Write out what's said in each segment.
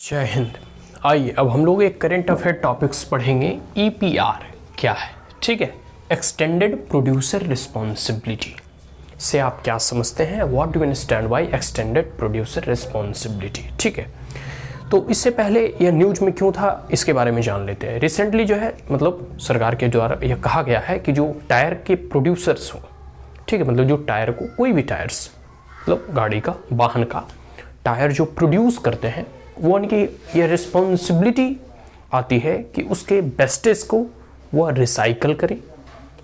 जय हिंद। आइए अब हम लोग एक करंट अफेयर टॉपिक्स पढ़ेंगे। ईपीआर क्या है, ठीक है, एक्सटेंडेड प्रोड्यूसर रिस्पॉन्सिबिलिटी से आप क्या समझते हैं, what do you understand by extended producer responsibility, ठीक है। तो इससे पहले यह न्यूज में क्यों था इसके बारे में जान लेते हैं। रिसेंटली जो है मतलब सरकार के द्वारा यह कहा गया है कि जो टायर के प्रोड्यूसर्स हो, ठीक है, मतलब जो टायर को कोई भी टायर्स मतलब गाड़ी का, वाहन का टायर जो प्रोड्यूस करते हैं वो उनकी ये रिस्पॉन्सिबिलिटी आती है कि उसके वेस्टेज को वह रिसाइकल करे,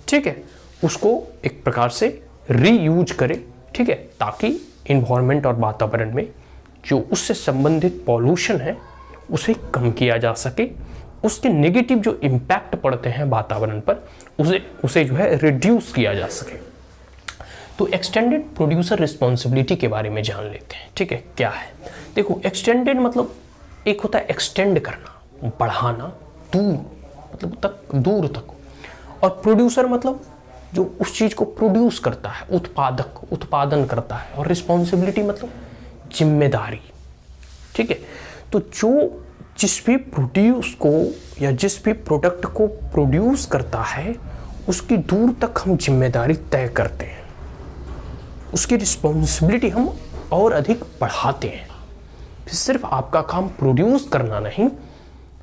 ठीक है, उसको एक प्रकार से रीयूज करे, ठीक है, ताकि इन्वायरमेंट और वातावरण में जो उससे संबंधित पॉल्यूशन है उसे कम किया जा सके, उसके नेगेटिव जो इम्पैक्ट पड़ते हैं वातावरण पर उसे जो है रिड्यूस किया जा सके। तो एक्सटेंडेड प्रोड्यूसर रिस्पॉन्सिबिलिटी के बारे में जान लेते हैं, ठीक है, क्या है। देखो एक्सटेंडेड मतलब एक होता है एक्सटेंड करना, बढ़ाना, दूर मतलब तक, दूर तक, और प्रोड्यूसर मतलब जो उस चीज को प्रोड्यूस करता है, उत्पादक, उत्पादन करता है, और रिस्पॉन्सिबिलिटी मतलब जिम्मेदारी, ठीक है। तो जो जिस भी प्रोड्यूस को या जिस भी प्रोडक्ट को प्रोड्यूस करता है उसकी दूर तक हम जिम्मेदारी तय करते हैं, उसकी रिस्पॉन्सिबिलिटी हम और अधिक बढ़ाते हैं। फिर सिर्फ आपका काम प्रोड्यूस करना नहीं,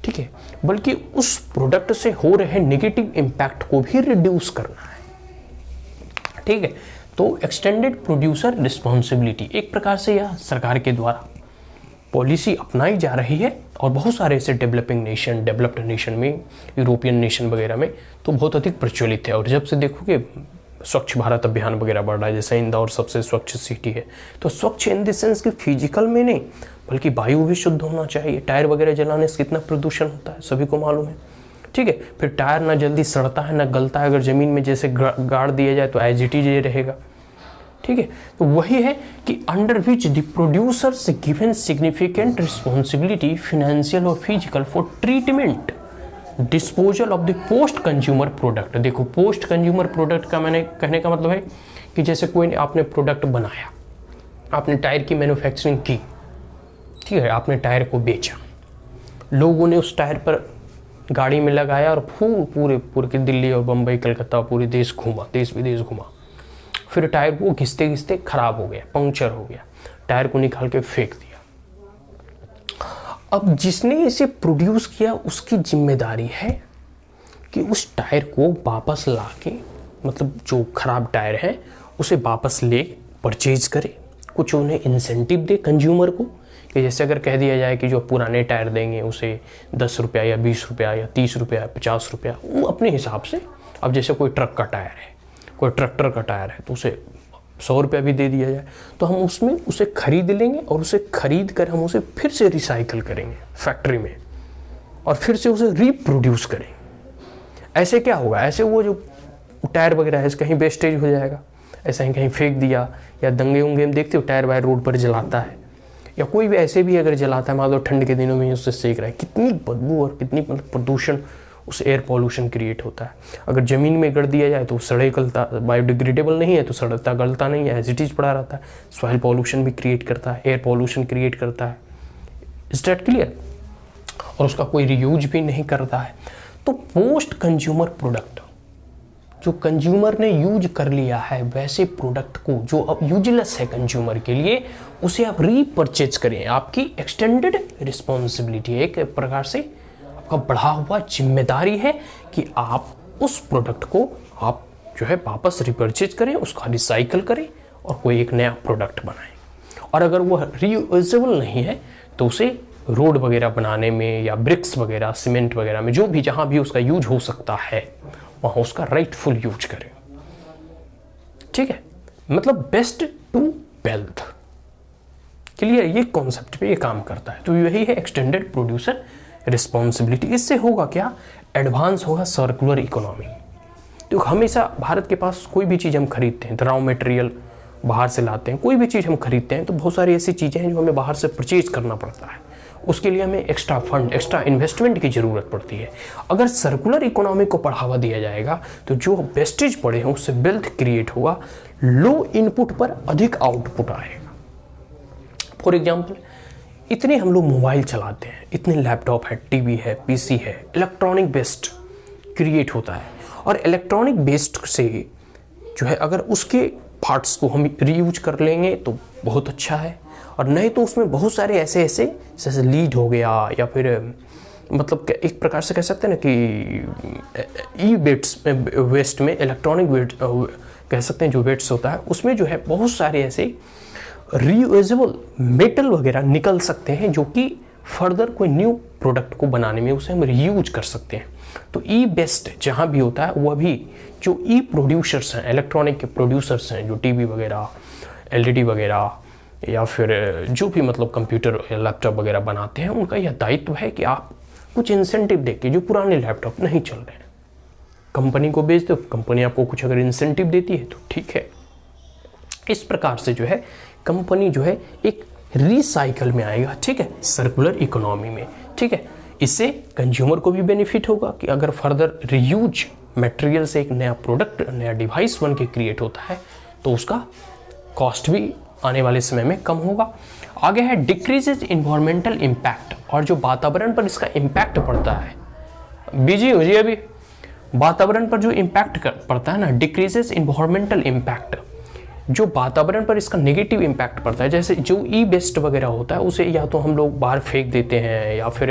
ठीक है, बल्कि उस प्रोडक्ट से हो रहे नेगेटिव इम्पैक्ट को भी रिड्यूस करना है, ठीक है। तो एक्सटेंडेड प्रोड्यूसर रिस्पॉन्सिबिलिटी एक प्रकार से यह सरकार के द्वारा पॉलिसी अपनाई जा रही है, और बहुत सारे ऐसे डेवलपिंग नेशन, डेवलप्ड नेशन में, यूरोपियन नेशन वगैरह में तो बहुत अधिक प्रचलित है। और जब से देखोगे स्वच्छ भारत अभियान वगैरह बढ़ रहा है, जैसे इंदौर सबसे स्वच्छ सिटी है, तो स्वच्छ इन द सेंस कि फिजिकल में नहीं बल्कि वायु भी शुद्ध होना चाहिए। टायर वगैरह जलाने से कितना प्रदूषण होता है सभी को मालूम है, ठीक है। फिर टायर ना जल्दी सड़ता है ना गलता है, अगर ज़मीन में जैसे गाड़ दिया जाए तो एज इट इज ये रहेगा, ठीक है। तो वही है कि under which the producers given significant responsibility financial और physical for treatment disposal of the post consumer product. देखो पोस्ट कंज्यूमर प्रोडक्ट का मैंने कहने का मतलब है कि जैसे कोई आपने प्रोडक्ट बनाया, आपने टायर की मैन्युफैक्चरिंग की, ठीक है, आपने टायर को बेचा, लोगों ने उस टायर पर गाड़ी में लगाया और पूरे दिल्ली और बम्बई, कलकत्ता, पूरे देश घूमा, देश विदेश घूमा। फिर टायर को घिसते घिसते खराब हो गया, पंक्चर हो गया, टायर को निकाल के फेंक दिया। अब जिसने इसे प्रोड्यूस किया उसकी जिम्मेदारी है कि उस टायर को वापस लाके, मतलब जो खराब टायर है उसे वापस ले परचेज करे, कुछ उन्हें इंसेंटिव दे कंज्यूमर को, कि जैसे अगर कह दिया जाए कि जो पुराने टायर देंगे उसे 10 रुपया या 20 रुपया या 30 रुपया 50 रुपया, वो अपने हिसाब से। अब जैसे कोई ट्रक का टायर है, कोई ट्रैक्टर का टायर है, तो उसे 100 रुपया भी दे दिया जाए तो हम उसमें उसे खरीद लेंगे, और उसे खरीद कर हम उसे फिर से रिसाइकल करेंगे फैक्ट्री में, और फिर से उसे रिप्रोड्यूस करेंगे। ऐसे क्या होगा, ऐसे वो जो टायर वगैरह है कहीं वेस्टेज हो जाएगा, ऐसा ही कहीं फेंक दिया, या दंगे उंगे में देखते हो टायर वायर रोड पर जलाता है, या कोई भी ऐसे भी अगर जलाता है, मान लो ठंड के दिनों में उससे सेक रहा है, कितनी बदबू और कितनी मतलब प्रदूषण, उस एयर पॉल्यूशन क्रिएट होता है। अगर ज़मीन में गड़ दिया जाए तो सड़े गलता, बायोडिग्रेडेबल नहीं है तो सड़ता गलता नहीं है, एज इट इज पड़ा रहता है। सॉइल पॉल्यूशन भी क्रिएट करता है, एयर पॉल्यूशन क्रिएट करता है, इज दैट क्लियर, और उसका कोई रीयूज भी नहीं करता है। तो पोस्ट कंज्यूमर प्रोडक्ट जो कंज्यूमर ने यूज कर लिया है, वैसे प्रोडक्ट को जो अब यूजलेस है कंज्यूमर के लिए, उसे आप रीपरचेज करें। आपकी एक्सटेंडेड रिस्पॉन्सिबिलिटी है, एक प्रकार से आपका बढ़ा हुआ जिम्मेदारी है कि आप उस प्रोडक्ट को आप जो है वापस रिपरचेज करें, उसका रिसाइकल करें और कोई एक नया प्रोडक्ट बनाएं। और अगर वो रीयूजेबल नहीं है तो उसे रोड वगैरह बनाने में या ब्रिक्स वगैरह, सीमेंट वगैरह में, जो भी जहां भी उसका यूज हो सकता है वहां उसका राइटफुल यूज करें, ठीक है। मतलब बेस्ट टू वेल्थ, क्लियर, ये कॉन्सेप्ट पे ये काम करता है। तो यही है एक्सटेंडेड प्रोड्यूसर रिस्पॉन्सिबिलिटी। इससे होगा क्या, एडवांस होगा सर्कुलर इकोनॉमी। तो हमेशा भारत के पास कोई भी चीज़ हम खरीदते हैं तो रॉ मटेरियल बाहर से लाते हैं, कोई भी चीज़ हम खरीदते हैं तो बहुत सारी ऐसी चीज़ें हैं जो हमें बाहर से परचेज करना पड़ता है, उसके लिए हमें एक्स्ट्रा फंड, एक्स्ट्रा इन्वेस्टमेंट की ज़रूरत पड़ती है। अगर सर्कुलर इकोनॉमी को बढ़ावा दिया जाएगा तो जो वेस्टेज पड़े हैं उससे वेल्थ क्रिएट होगा, लो इनपुट पर अधिक आउटपुट आएगा। फॉर एग्जाम्पल इतने हम लोग मोबाइल चलाते हैं, इतने लैपटॉप है, टीवी है, पीसी है, इलेक्ट्रॉनिक वेस्ट क्रिएट होता है। और इलेक्ट्रॉनिक वेस्ट से जो है अगर उसके पार्ट्स को हम रीयूज कर लेंगे तो बहुत अच्छा है, और नहीं तो उसमें बहुत सारे ऐसे जैसे लीड हो गया, या फिर मतलब एक प्रकार से कह सकते हैं ना कि ई वेस्ट में इलेक्ट्रॉनिक वेस्ट कह सकते हैं, जो वेट्स होता है उसमें जो है बहुत सारे ऐसे रीयूजेबल मेटल वगैरह निकल सकते हैं, जो कि फर्दर कोई न्यू प्रोडक्ट को बनाने में उसे हम रीयूज कर सकते हैं। तो ई बेस्ट जहाँ भी होता है वह भी जो ई प्रोड्यूसर्स हैं, इलेक्ट्रॉनिक के प्रोड्यूसर्स हैं, जो टीवी वगैरह, एलईडी वगैरह, या फिर जो भी मतलब कंप्यूटर या लैपटॉप वगैरह बनाते हैं, उनका यह दायित्व है कि आप कुछ इंसेंटिव देके, जो पुराने लैपटॉप नहीं चल रहे हैं, कंपनी को बेच दो, कंपनी आपको कुछ अगर इंसेंटिव देती है तो ठीक है। इस प्रकार से जो है कंपनी जो है एक रिसाइकल में आएगा, ठीक है, सर्कुलर इकोनॉमी में, ठीक है। इससे कंज्यूमर को भी बेनिफिट होगा कि अगर फर्दर रीयूज मटेरियल से एक नया प्रोडक्ट, नया डिवाइस बन के क्रिएट होता है तो उसका कॉस्ट भी आने वाले समय में कम होगा। आगे है डिक्रीजेज इन्वायरमेंटल इम्पैक्ट, और जो वातावरण पर इसका इम्पैक्ट पड़ता है, बिजी हो जी अभी, वातावरण पर जो इम्पैक्ट पड़ता है ना, डिक्रीजेज इन्वायरमेंटल इम्पैक्ट, जो वातावरण पर इसका नेगेटिव इम्पैक्ट पड़ता है। जैसे जो ई वेस्ट वगैरह होता है उसे या तो हम लोग बाहर फेंक देते हैं, या फिर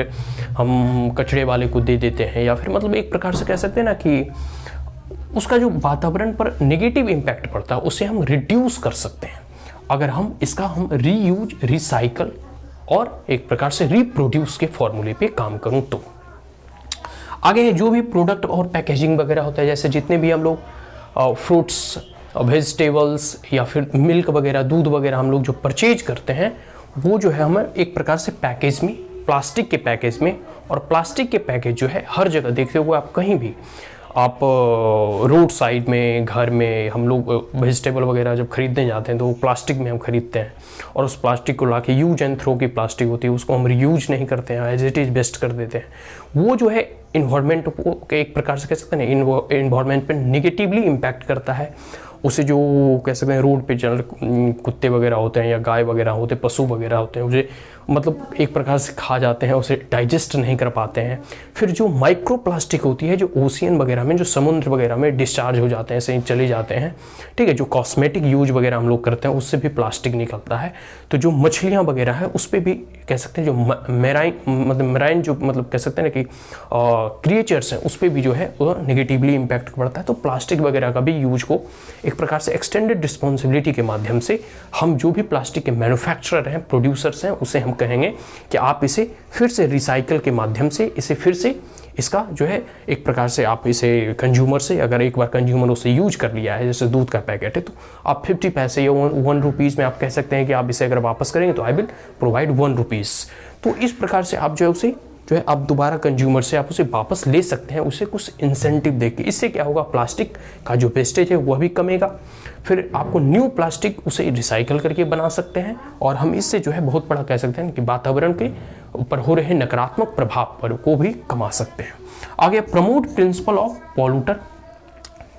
हम कचरे वाले को दे देते हैं, या फिर मतलब एक प्रकार से कह सकते हैं ना कि उसका जो वातावरण पर नेगेटिव इम्पैक्ट पड़ता है उसे हम रिड्यूस कर सकते हैं अगर हम रीयूज, रिसाइकल और एक प्रकार से रिप्रोड्यूस के फॉर्मूले पे काम करूं तो। आगे है जो भी प्रोडक्ट और पैकेजिंग वगैरह होता है, जैसे जितने भी हम लोग फ्रूट्स, वेजिटेबल्स या फिर मिल्क वगैरह, दूध वगैरह हम लोग जो परचेज करते हैं, वो जो है हमें एक प्रकार से पैकेज में, प्लास्टिक के पैकेज में, और प्लास्टिक के पैकेज जो है हर जगह देखते हुए आप कहीं भी, आप रोड साइड में, घर में, हम लोग वेजिटेबल वगैरह जब खरीदने जाते हैं तो वो प्लास्टिक में हम खरीदते हैं, और उस प्लास्टिक को लाके यूज एंड थ्रो की प्लास्टिक होती है, उसको हम रीयूज नहीं करते हैं, एज इट इज़ बेस्ट कर देते हैं। वो जो है इन्वायरमेंट को एक प्रकार से कह सकते हैं इन्वायरमेंट पे निगेटिवली इम्पैक्ट करता है। उसे जो कह सकते हैं रोड पे चल कुत्ते वगैरह होते हैं या गाय वगैरह होते हैं, पशु वगैरह होते हैं, उसे मतलब एक प्रकार से खा जाते हैं, उसे डाइजेस्ट नहीं कर पाते हैं। फिर जो माइक्रो प्लास्टिक होती है, जो ओशियन वगैरह में, जो समुद्र वगैरह में डिस्चार्ज हो जाते हैं, सही चले जाते हैं, ठीक है। जो कॉस्मेटिक यूज वगैरह हम लोग करते हैं उससे भी प्लास्टिक निकलता है। तो जो मछलियाँ वगैरह है उस पर भी कह सकते हैं, जो मेराइन जो मतलब कह सकते हैं ना कि क्रिएचर्स हैं, उस पर भी जो है वो निगेटिवली इम्पैक्ट पड़ता है। तो प्लास्टिक वगैरह का भी यूज को एक प्रकार से एक्सटेंडेड रिस्पॉन्सिबिलिटी के माध्यम से हम जो भी प्लास्टिक के मैन्युफैक्चरर हैं, प्रोड्यूसर्स हैं, उसे हम कहेंगे कि आप इसे फिर से रिसाइकल के माध्यम से इसे फिर से इसका जो है एक प्रकार से आप इसे कंज्यूमर से, अगर एक बार कंज्यूमर उसे यूज कर लिया है, जैसे दूध का पैकेट है, तो आप 50 पैसे या 1 रुपीज़ में आप कह सकते हैं कि आप इसे अगर वापस करेंगे तो आई विल प्रोवाइड 1 रुपीज़। तो इस प्रकार से आप जो है उसे जो है आप दोबारा कंज्यूमर से आप उसे वापस ले सकते हैं, उसे कुछ इंसेंटिव देके। इससे क्या होगा, प्लास्टिक का जो वेस्टेज है वह भी कमेगा। फिर आपको न्यू प्लास्टिक उसे रिसाइकल करके बना सकते हैं, और हम इससे जो है बहुत बड़ा कह सकते हैं कि वातावरण के ऊपर हो रहे नकारात्मक प्रभाव पर को भी कमा सकते हैं। आगे प्रमोट प्रिंसिपल ऑफ पॉल्यूटर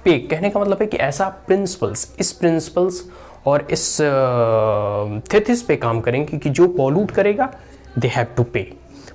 पे, कहने का मतलब है कि ऐसा प्रिंसिपल्स, इस प्रिंसिपल्स और इस थेसिस पे काम करेंगे कि जो पॉल्यूट करेगा दे हैव टू पे।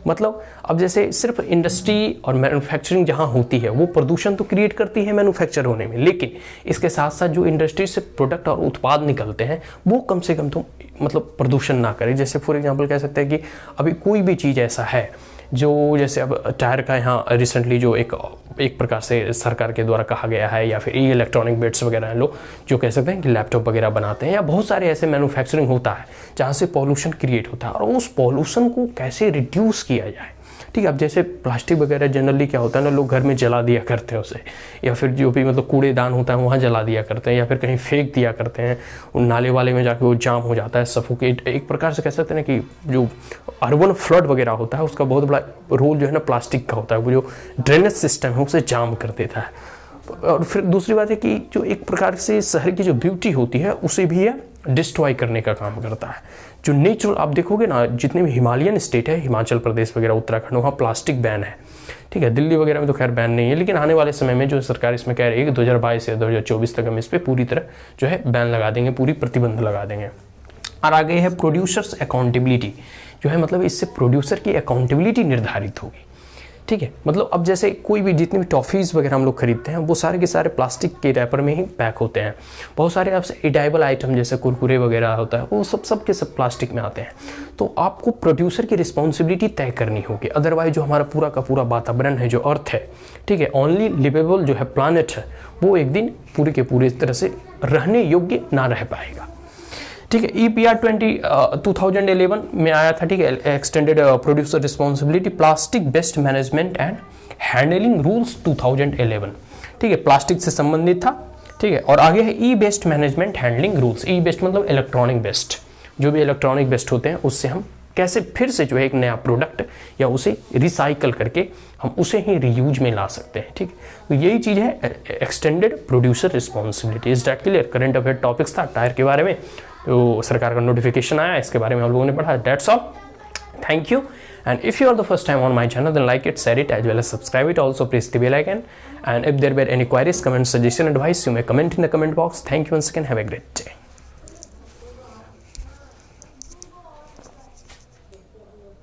मतलब अब जैसे सिर्फ इंडस्ट्री और मैन्युफैक्चरिंग जहाँ होती है वो प्रदूषण तो क्रिएट करती है मैन्युफैक्चर होने में, लेकिन इसके साथ साथ जो इंडस्ट्री से प्रोडक्ट और उत्पाद निकलते हैं वो कम से कम तो मतलब प्रदूषण ना करे। जैसे फॉर एग्जांपल कह सकते हैं कि अभी कोई भी चीज़ ऐसा है जो, जैसे अब टायर का यहाँ रिसेंटली जो एक प्रकार से सरकार के द्वारा कहा गया है, या फिर इलेक्ट्रॉनिक बेड्स वगैरह हैं, लोग जो कह सकते हैं कि लैपटॉप वगैरह बनाते हैं, या बहुत सारे ऐसे मैन्युफैक्चरिंग होता है जहाँ से पॉल्यूशन क्रिएट होता है, और उस पॉल्यूशन को कैसे रिड्यूस किया जाए। ठीक है, अब जैसे प्लास्टिक वगैरह जनरली क्या होता है ना, लोग घर में जला दिया करते हैं उसे, या फिर जो भी मतलब कूड़ेदान होता है वहाँ जला दिया करते हैं, या फिर कहीं फेंक दिया करते हैं, नाले वाले में जाके वो जाम हो जाता है, सफोकेट। एक प्रकार से कह सकते हैं कि जो अर्बन फ्लड वगैरह होता है उसका बहुत बड़ा रोल जो है ना प्लास्टिक का होता है, वो जो ड्रेनेज सिस्टम है उसे जाम कर देता है। और फिर दूसरी बात है कि जो एक प्रकार से शहर की जो ब्यूटी होती है उसे भी यह डिस्ट्रॉय करने का काम करता है। जो नेचुरल आप देखोगे ना, जितने भी हिमालयन स्टेट है, हिमाचल प्रदेश वगैरह, उत्तराखंड, वहाँ प्लास्टिक बैन है। ठीक है, दिल्ली वगैरह में तो खैर बैन नहीं है, लेकिन आने वाले समय में जो सरकार इसमें कह रही है कि 2022 या 2024 तक हम इस पर पूरी तरह जो है बैन लगा देंगे, पूरी प्रतिबंध लगा देंगे। और आगे है प्रोड्यूसर्स अकाउंटेबिलिटी, जो है मतलब इससे प्रोड्यूसर की अकाउंटेबिलिटी निर्धारित होगी। ठीक है, मतलब अब जैसे कोई भी जितनी भी टॉफ़ीज़ वगैरह हम लोग खरीदते हैं वो सारे के सारे प्लास्टिक के रैपर में ही पैक होते हैं। बहुत सारे आपसे एडाइबल आइटम जैसे कुरकुरे वगैरह होता है वो सब के सब प्लास्टिक में आते हैं। तो आपको प्रोड्यूसर की रिस्पॉन्सिबिलिटी तय करनी होगी, अदरवाइज जो हमारा पूरा का पूरा वातावरण है, जो अर्थ है, ठीक है, ओनली लिवेबल जो है प्लानट है, वो एक दिन पूरे के पूरे तरह से रहने योग्य ना रह पाएगा। ठीक है, EPR 2011 में आया था। ठीक है, extended producer responsibility plastic waste management and handling rules 2011। ठीक है, प्लास्टिक से संबंधित था। ठीक है, और आगे है ई वेस्ट मैनेजमेंट हैंडलिंग रूल्स। ई वेस्ट मतलब इलेक्ट्रॉनिक वेस्ट, जो भी इलेक्ट्रॉनिक वेस्ट होते हैं उससे हम कैसे फिर से जो है एक नया प्रोडक्ट या उसे रिसाइकल करके हम उसे ही रीयूज में ला सकते हैं। ठीक है, तो यही चीज़ है extended producer responsibility. Is that clear? Current affair topics था टायर के बारे में, तो सरकार का नोटिफिकेशन आया, इसके बारे में हम लोगों ने पढ़ा। That's all, thank you. And if you are the first time on my channel, then like it, share it, as well as subscribe it. Also press the bell icon. And if there were any queries, comments, suggestion, advice, you may comment in the comment box. Thank you once again. Have a great day.